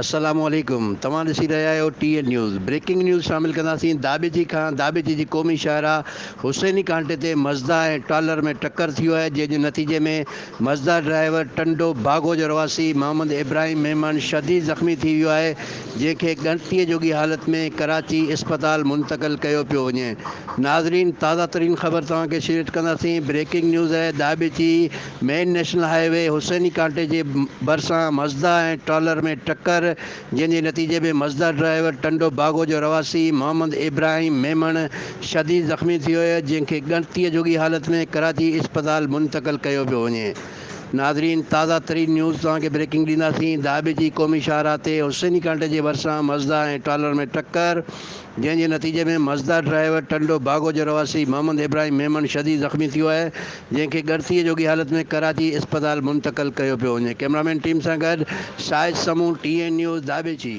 अस्सलामुअलैकुम। तव्हां ॾिसी रहिया आहियो TN न्यूज़। ब्रेकिंग न्यूज़ शामिल कंदासीं। दाबेची जी क़ौमी शाहरा हुसैनी कांटे ते मज़दा ऐं ट्रालर में टक्कर थी आहे, जंहिंजे नतीजे में मज़दा ड्राइवर टंडो बागो जो रवासी मोहम्मद इब्राहिम मेमन शदीद ज़ख़्मी थी वियो आहे, जंहिंखे ॻणतीअ जोगी हालत में कराची इस्पताल मुंतक़िल कयो पियो वञे। नाज़रीन, ताज़ा तरीन ख़बर तव्हांखे शेयर कंदासीं। ब्रेकिंग न्यूज़ आहे। दाबेची मेन नेशनल हाईवे हुसैनी कांटे जे भरिसां मज़दा ऐं ट्रालर में टक्कर, जंहिंजे नतीजे में मज़दा ड्राइवर टंडो बागो जो रवासी मोहम्मद इब्राहिम मेमन शदीद ज़ख़्मी थी वियो आहे, जंहिंखे ॻणतीअ जोगी हालत में कराची इस्पताल मुंतक़िल कयो पियो वञे। नाज़रीन, ताज़ा तरीन न्यूज़ तव्हांखे ब्रेकिंग ॾींदासीं। दाबेची क़ौमी शाहरा ते हुसैनी कांटे जे भरिसां मज़दा ऐं ट्रालर में टक्कर, जंहिंजे नतीजे में मज़दा ड्राइवर टंडो बागो जो रवासी मोहम्मद इब्राहिम मेमन शदीद ज़ख़्मी थी वियो आहे, जंहिंखे ॻणतीअ जोगी हालत में कराची इस्पताल मुंतक़िल कयो पियो वञे। कैमरामैन टीम सां गॾु शाहिद समूह, TN न्यूज़, दाबेची।